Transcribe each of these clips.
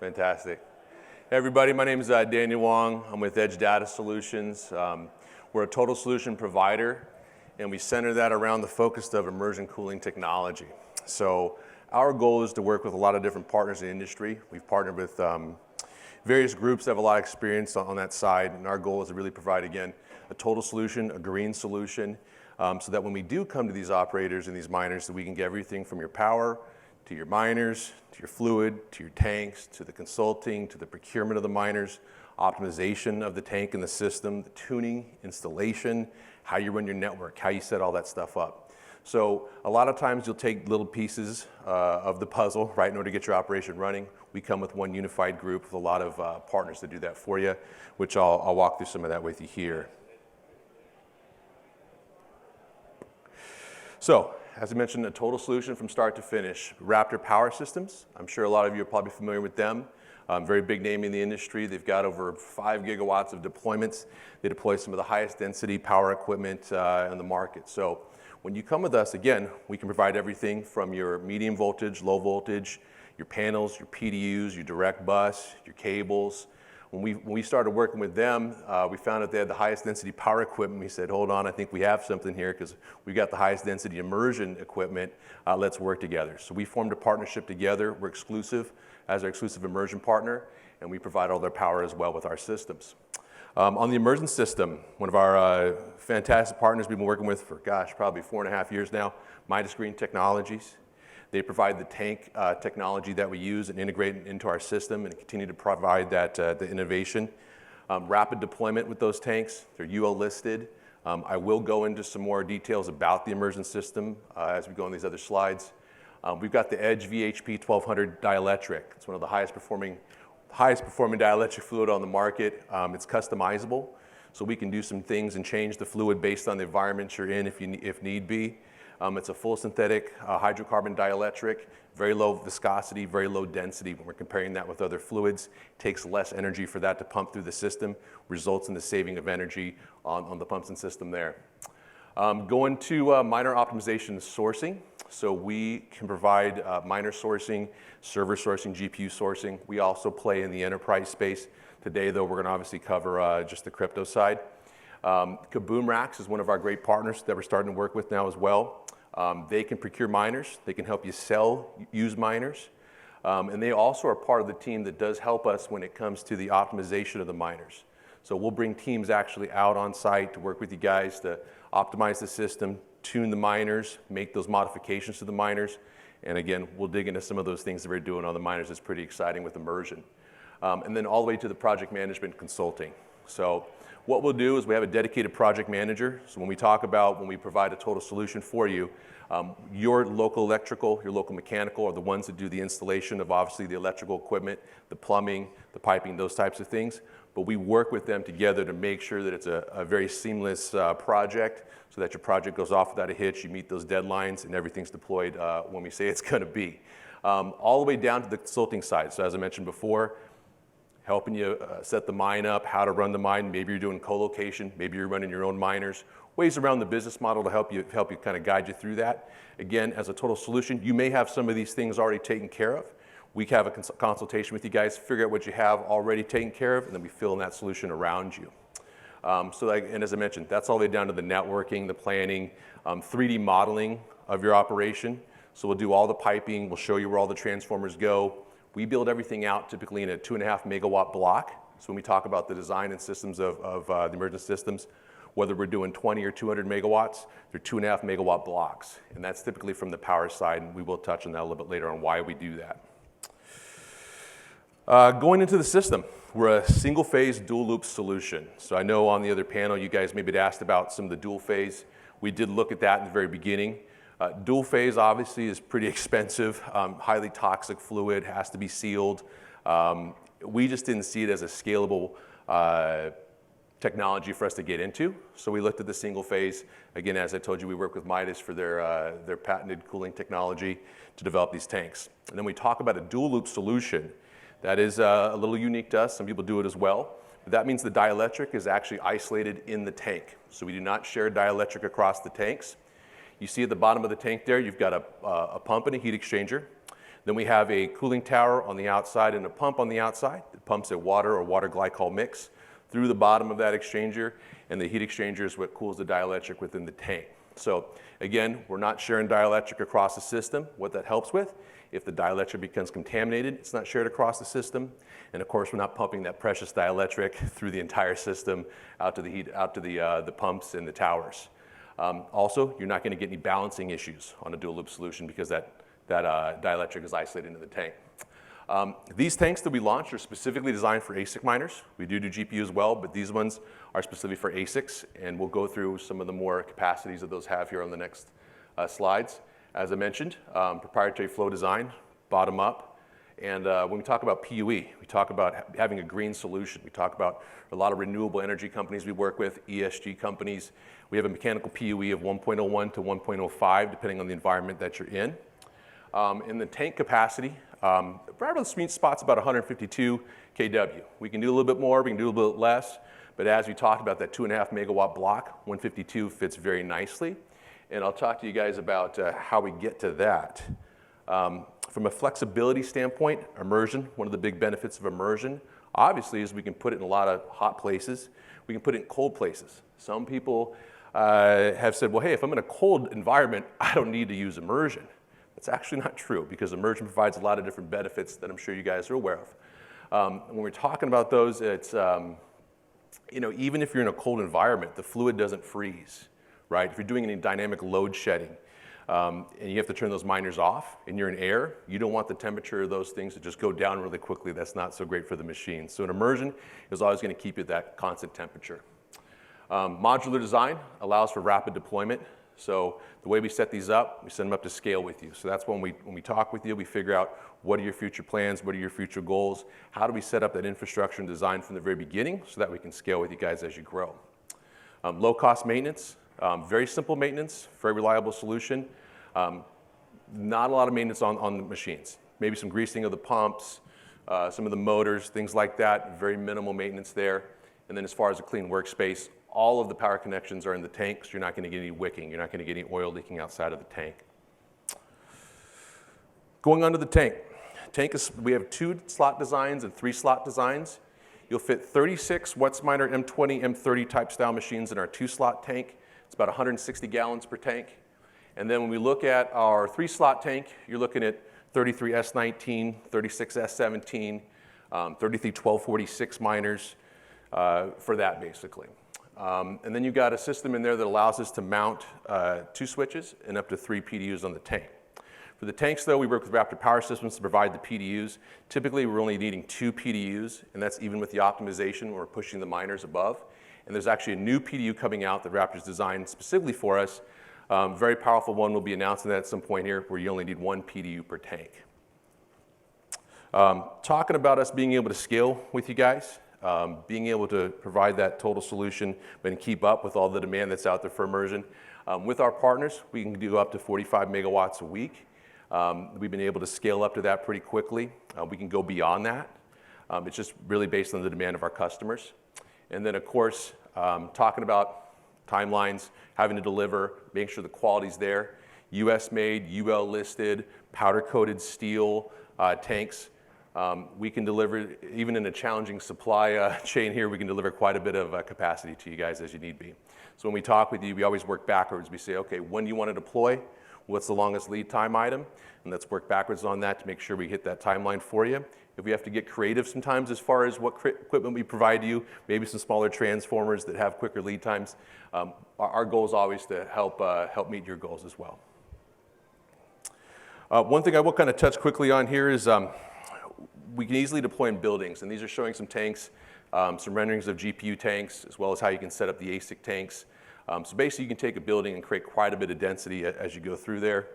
Fantastic. Hey everybody, my name is Daniel Wong. I'm with Edge Data Solutions. We're a total solution provider, and we center that around the focus of immersion cooling technology. So our goal is to work with a lot of different partners in the industry. We've partnered with various groups that have a lot of experience on that side, and our goal is to really provide, again, a total solution, a green solution, so that when we do come to these operators and these miners, that we can get everything from your power to your miners, to your fluid, to your tanks, to the consulting, to the procurement of the miners, optimization of the tank and the system, the tuning, installation, how you run your network, how you set all that stuff up. So a lot of times you'll take little pieces of the puzzle, right, in order to get your operation running. We come with one unified group with a lot of partners that do that for you, which I'll walk through some of that with you here. So, as I mentioned, a total solution from start to finish. Raptor Power Systems, I'm sure a lot of you are probably familiar with them. Very big name in the industry. They've got over 5 gigawatts of deployments. They deploy some of the highest density power equipment in the market. So when you come with us, again, we can provide everything from your medium voltage, low voltage, your panels, your PDUs, your direct bus, your cables. When we started working with them, we found out they had the highest density power equipment. We said, hold on, I think we have something here because we've got the highest density immersion equipment. Let's work together. So we formed a partnership together. We're exclusive as our exclusive immersion partner, and we provide all their power as well with our systems. On the immersion system, one of our fantastic partners we've been working with for, gosh, probably 4.5 years now, Midas Green Technologies. They provide the tank technology that we use and integrate into our system and continue to provide that the innovation. Rapid deployment with those tanks. They're UL listed. I will go into some more details about the immersion system as we go on these other slides. We've got the Edge VHP 1200 dielectric. It's one of the highest performing dielectric fluid on the market. It's customizable, so we can do some things and change the fluid based on the environment you're in if need be. It's a full synthetic hydrocarbon dielectric, very low viscosity, very low density. When we're comparing that with other fluids, it takes less energy for that to pump through the system, results in the saving of energy on the pumps and system there. Going to miner optimization and sourcing. So we can provide miner sourcing, server sourcing, GPU sourcing. We also play in the enterprise space. Today, though, we're going to obviously cover just the crypto side. Kaboom Racks is one of our great partners that we're starting to work with now as well. They can procure miners. They can help you sell used miners. And they also are part of the team that does help us when it comes to the optimization of the miners. So we'll bring teams actually out on site to work with you guys to optimize the system, tune the miners, make those modifications to the miners. And again, we'll dig into some of those things that we're doing on the miners. It's pretty exciting with immersion. And then all the way to the project management consulting. So what we'll do is we have a dedicated project manager. So when we talk about when we provide a total solution for you, your local electrical, your local mechanical are the ones that do the installation of obviously the electrical equipment, the plumbing, the piping, those types of things. But we work with them together to make sure that it's a very seamless project so that your project goes off without a hitch, you meet those deadlines, and everything's deployed when we say it's going to be. All the way down to the consulting side. So as I mentioned before, helping you set the mine up, how to run the mine. Maybe you're doing co-location, maybe you're running your own miners. Ways around the business model to help you kind of guide you through that. Again, as a total solution, you may have some of these things already taken care of. We have a consultation with you guys, figure out what you have already taken care of, and then we fill in that solution around you. And as I mentioned, that's all the way down to the networking, the planning, 3D modeling of your operation. So we'll do all the piping, we'll show you where all the transformers go. We build everything out typically in a 2.5 megawatt block. So when we talk about the design and systems of the immersion systems, whether we're doing 20 or 200 megawatts, they're 2.5 megawatt blocks. And that's typically from the power side, and we will touch on that a little bit later on why we do that. Going into the system, we're a single phase dual loop solution. So I know on the other panel you guys maybe had asked about some of the dual phase. We did look at that in the very beginning. Dual phase obviously is pretty expensive, highly toxic fluid, has to be sealed. We just didn't see it as a scalable technology for us to get into. So we looked at the single phase. Again, as I told you, we work with Midas for their patented cooling technology to develop these tanks. And then we talk about a dual loop solution. That is a little unique to us. Some people do it as well. But that means the dielectric is actually isolated in the tank. So we do not share dielectric across the tanks. You see at the bottom of the tank there, you've got a pump and a heat exchanger. Then we have a cooling tower on the outside and a pump on the outside that pumps a water or water glycol mix through the bottom of that exchanger, and the heat exchanger is what cools the dielectric within the tank. So again, we're not sharing dielectric across the system. What that helps with, if the dielectric becomes contaminated, it's not shared across the system. And of course, we're not pumping that precious dielectric through the entire system out to the pumps and the towers. Also, you're not going to get any balancing issues on a dual loop solution because that dielectric is isolated into the tank. These tanks that we launched are specifically designed for ASIC miners. We do GPU as well, but these ones are specifically for ASICs, and we'll go through some of the more capacities that those have here on the next slides. As I mentioned, proprietary flow design, bottom up, and when we talk about PUE, we talk about having a green solution. We talk about a lot of renewable energy companies we work with, ESG companies. We have a mechanical PUE of 1.01 to 1.05, depending on the environment that you're in. In the tank capacity, right around the sweet spot's about 152 kW. We can do a little bit more, we can do a little bit less, but as we talked about, that 2.5 megawatt block, 152 fits very nicely. And I'll talk to you guys about how we get to that. From a flexibility standpoint, immersion, one of the big benefits of immersion, obviously, is we can put it in a lot of hot places. We can put it in cold places. Some people have said, well, hey, if I'm in a cold environment, I don't need to use immersion. That's actually not true because immersion provides a lot of different benefits that I'm sure you guys are aware of. When we're talking about those, it's, even if you're in a cold environment, the fluid doesn't freeze, right? If you're doing any dynamic load shedding and you have to turn those miners off and you're in air, you don't want the temperature of those things to just go down really quickly. That's not so great for the machine. So an immersion is always going to keep you at that constant temperature. Modular design allows for rapid deployment. So the way we set these up, we set them up to scale with you. So that's when we talk with you, we figure out what are your future plans, what are your future goals, how do we set up that infrastructure and design from the very beginning so that we can scale with you guys as you grow. Low cost maintenance, very simple maintenance, very reliable solution. Not a lot of maintenance on the machines. Maybe some greasing of the pumps, some of the motors, things like that, very minimal maintenance there. And then as far as a clean workspace, all of the power connections are in the tank, so you're not going to get any wicking. You're not going to get any oil leaking outside of the tank. Going on to the tank. We have 2 slot designs and 3 slot designs. You'll fit 36 Wetsminer M20, M30 type style machines in our 2-slot tank. It's about 160 gallons per tank. And then when we look at our 3-slot tank, you're looking at 33 S19, 36 S17, 33 1246 miners for that basically. And then you've got a system in there that allows us to mount 2 switches and up to 3 PDUs on the tank. For the tanks, though, we work with Raptor Power Systems to provide the PDUs. Typically, we're only needing 2 PDUs, and that's even with the optimization when we're pushing the miners above. And there's actually a new PDU coming out that Raptor's designed specifically for us. Very powerful one. We'll be announcing that at some point here, where you only need 1 PDU per tank. Talking about us being able to scale with you guys. Being able to provide that total solution but keep up with all the demand that's out there for immersion. With our partners, we can do up to 45 megawatts a week. We've been able to scale up to that pretty quickly. We can go beyond that. It's just really based on the demand of our customers. And then, of course, talking about timelines, having to deliver, making sure the quality's there. US made, UL listed, powder coated steel tanks. We can deliver, even in a challenging supply chain here, we can deliver quite a bit of capacity to you guys as you need be. So when we talk with you, we always work backwards. We say, okay, when do you want to deploy? What's the longest lead time item? And let's work backwards on that to make sure we hit that timeline for you. If we have to get creative sometimes as far as what equipment we provide you, maybe some smaller transformers that have quicker lead times, our goal is always to help meet your goals as well. One thing I will kind of touch quickly on here is we can easily deploy in buildings, and these are showing some tanks, some renderings of GPU tanks, as well as how you can set up the ASIC tanks. So basically, you can take a building and create quite a bit of density as you go through there.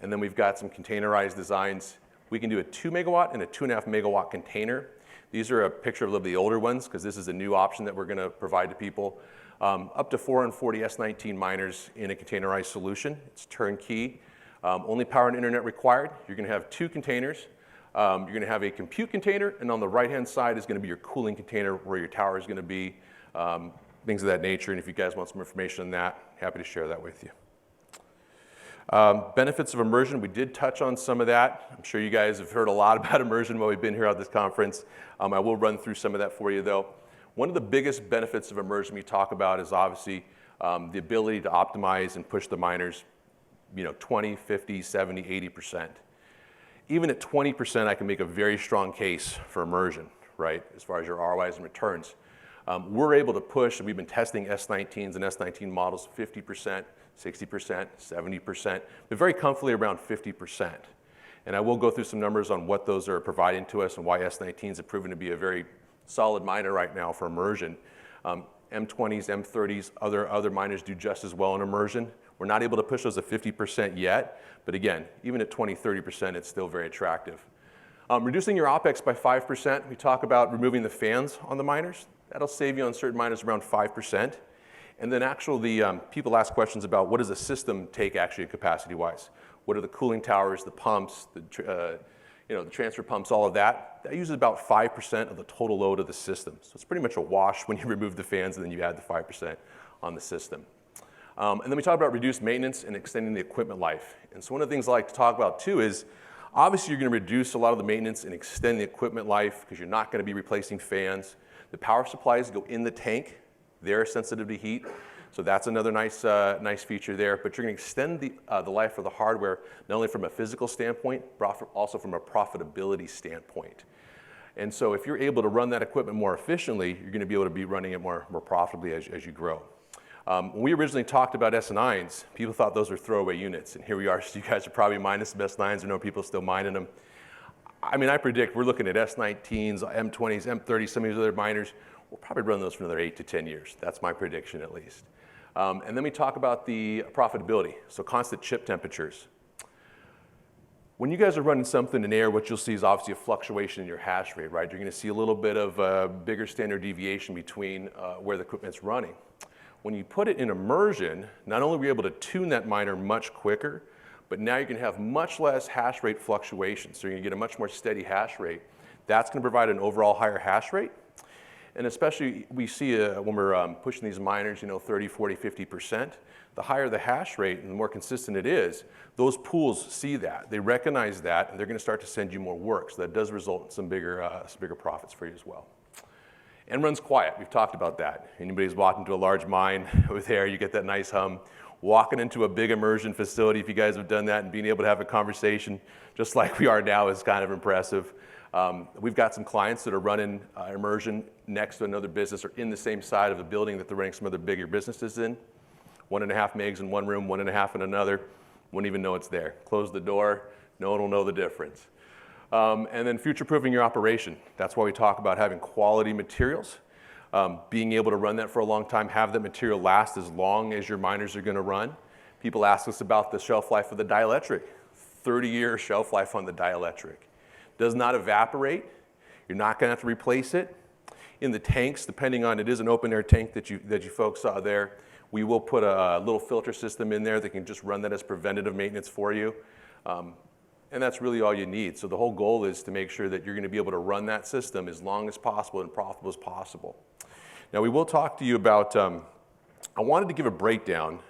And then we've got some containerized designs. We can do a 2 megawatt and a 2.5 megawatt container. These are a picture of the older ones, because this is a new option that we're going to provide to people. Up to 440 S19 miners in a containerized solution. It's turnkey. Only power and internet required. You're going to have 2 containers. You're going to have a compute container, and on the right-hand side is going to be your cooling container where your tower is going to be, things of that nature. And if you guys want some information on that, happy to share that with you. Benefits of immersion, we did touch on some of that. I'm sure you guys have heard a lot about immersion while we've been here at this conference. I will run through some of that for you though. One of the biggest benefits of immersion we talk about is obviously the ability to optimize and push the miners, 20, 50, 70, 80%. Even at 20%, I can make a very strong case for immersion, right, as far as your ROIs and returns. We're able to push, and we've been testing S19s and S19 models 50%, 60%, 70%, but very comfortably around 50%. And I will go through some numbers on what those are providing to us and why S19s have proven to be a very solid miner right now for immersion. M20s, M30s, other miners do just as well in immersion. We're not able to push those at 50% yet, but again, even at 20, 30%, it's still very attractive. Reducing your OpEx by 5%, we talk about removing the fans on the miners. That'll save you on certain miners around 5%. And then actually, people ask questions about what does a system take actually capacity-wise? What are the cooling towers, the pumps, the transfer pumps, all of that? That uses about 5% of the total load of the system. So it's pretty much a wash when you remove the fans and then you add the 5% on the system. And then we talk about reduced maintenance and extending the equipment life. And so one of the things I like to talk about too is, obviously you're going to reduce a lot of the maintenance and extend the equipment life because you're not going to be replacing fans. The power supplies go in the tank. They're sensitive to heat. So that's another nice feature there. But you're going to extend the life of the hardware, not only from a physical standpoint, but also from a profitability standpoint. And so if you're able to run that equipment more efficiently, you're going to be able to be running it more profitably as you grow. When we originally talked about S9s, people thought those were throwaway units. And here we are, so you guys are probably mining some S9s. I know people still mining them. I mean, I predict we're looking at S19s, M20s, M30s, some of these other miners. We'll probably run those for another 8 to 10 years. That's my prediction at least. And then we talk about the profitability, so constant chip temperatures. When you guys are running something in air, what you'll see is obviously a fluctuation in your hash rate, right? You're going to see a little bit of a bigger standard deviation between where the equipment's running. When you put it in immersion, not only are we able to tune that miner much quicker, but now you can have much less hash rate fluctuations. So you're going to get a much more steady hash rate. That's going to provide an overall higher hash rate. And especially we see when we're pushing these miners, 30, 40, 50%, the higher the hash rate and the more consistent it is, those pools see that. They recognize that, and they're going to start to send you more work. So that does result in some bigger profits for you as well. And runs quiet. We've talked about that. Anybody who's walked into a large mine with air, you get that nice hum. Walking into a big immersion facility, if you guys have done that, and being able to have a conversation just like we are now is kind of impressive. We've got some clients that are running immersion next to another business or in the same side of the building that they're running some other bigger businesses in. 1.5 megs in one room, 1.5 in another. Wouldn't even know it's there. Close the door, no one will know the difference. And then future-proofing your operation. That's why we talk about having quality materials, being able to run that for a long time, have that material last as long as your miners are going to run. People ask us about the shelf life of the dielectric. 30-year shelf life on the dielectric. Does not evaporate. You're not going to have to replace it. In the tanks, depending on, it is an open-air tank that you folks saw there, we will put a little filter system in there that can just run that as preventative maintenance for you. And that's really all you need. So the whole goal is to make sure that you're going to be able to run that system as long as possible and profitable as possible. Now we will talk to you about, I wanted to give a breakdown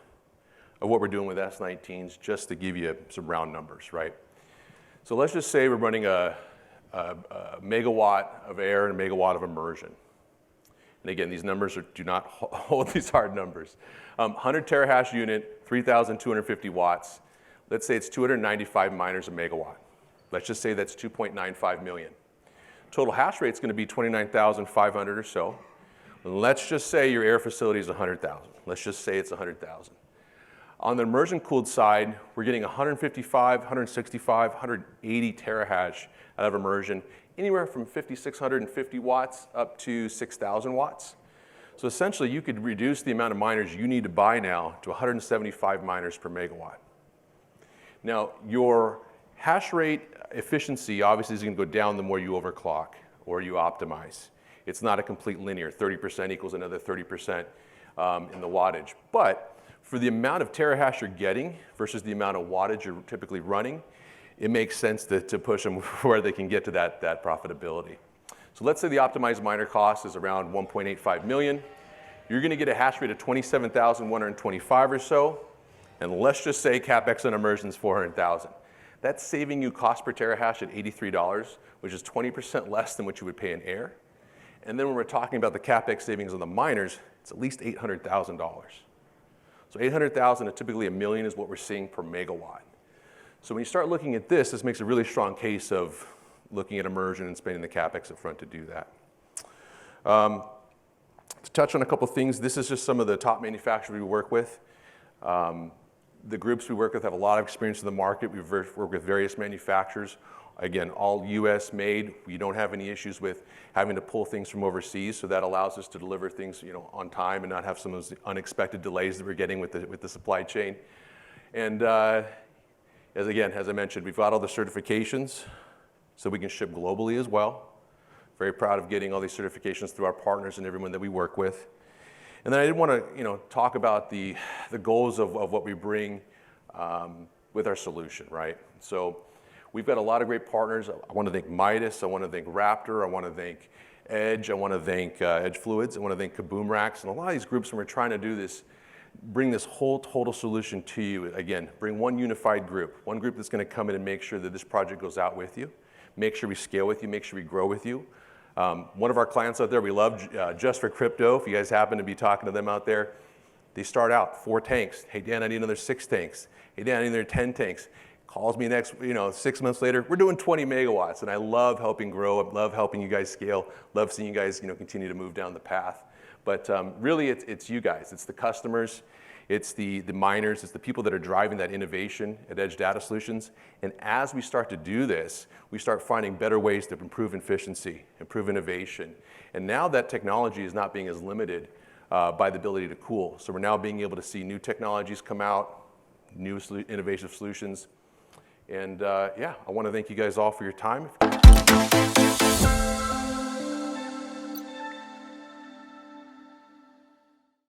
of what we're doing with S19s just to give you some round numbers, right? So let's just say we're running a megawatt of air and a megawatt of immersion. And again, these numbers do not hold these hard numbers. 100 terahash unit, 3,250 watts. Let's say it's 295 miners a megawatt. Let's just say that's 2.95 million. Total hash rate is going to be 29,500 or so. Let's just say your air facility is 100,000. Let's just say it's 100,000. On the immersion cooled side, we're getting 155, 165, 180 terahash out of immersion, anywhere from 5,650 watts up to 6,000 watts. So essentially, you could reduce the amount of miners you need to buy now to 175 miners per megawatt. Now, your hash rate efficiency obviously is going to go down the more you overclock or you optimize. It's not a complete linear. 30% equals another 30% in the wattage. But for the amount of terahash you're getting versus the amount of wattage you're typically running, it makes sense to push them where they can get to that profitability. So let's say the optimized miner cost is around 1.85 million. You're going to get a hash rate of 27,125 or so. And let's just say CapEx on immersion is $400,000. That's saving you cost per terahash at $83, which is 20% less than what you would pay in air. And then when we're talking about the CapEx savings on the miners, it's at least $800,000. So $800,000 to typically $1 million is what we're seeing per megawatt. So when you start looking at this makes a really strong case of looking at immersion and spending the CapEx up front to do that. To touch on a couple things, this is just some of the top manufacturers we work with. The groups we work with have a lot of experience in the market. We've worked with various manufacturers. Again, all US made. We don't have any issues with having to pull things from overseas, so that allows us to deliver things, on time and not have some of those unexpected delays that we're getting with the supply chain. And as I mentioned, we've got all the certifications, so we can ship globally as well. Very proud of getting all these certifications through our partners and everyone that we work with. And then I did want to, talk about the goals of what we bring with our solution, right? So we've got a lot of great partners. I want to thank Midas. I want to thank Raptor. I want to thank Edge. I want to thank Edge Fluids. I want to thank Kaboom Racks. And a lot of these groups, when we're trying to do this, bring this whole total solution to you. Again, bring one unified group, one group that's going to come in and make sure that this project goes out with you, make sure we scale with you, make sure we grow with you. One of our clients out there we love, Just for Crypto, if you guys happen to be talking to them out there, they start out 4 tanks. Hey, Dan, I need another 6 tanks. Hey, Dan, I need another 10 tanks. Calls me next, 6 months later, we're doing 20 megawatts. And I love helping grow, I love helping you guys scale, love seeing you guys, continue to move down the path. But really, it's you guys, it's the customers, it's the miners, it's the people that are driving that innovation at Edge Data Solutions. And as we start to do this, we start finding better ways to improve efficiency, improve innovation. And now that technology is not being as limited by the ability to cool. So we're now being able to see new technologies come out, new innovative solutions. And I want to thank you guys all for your time.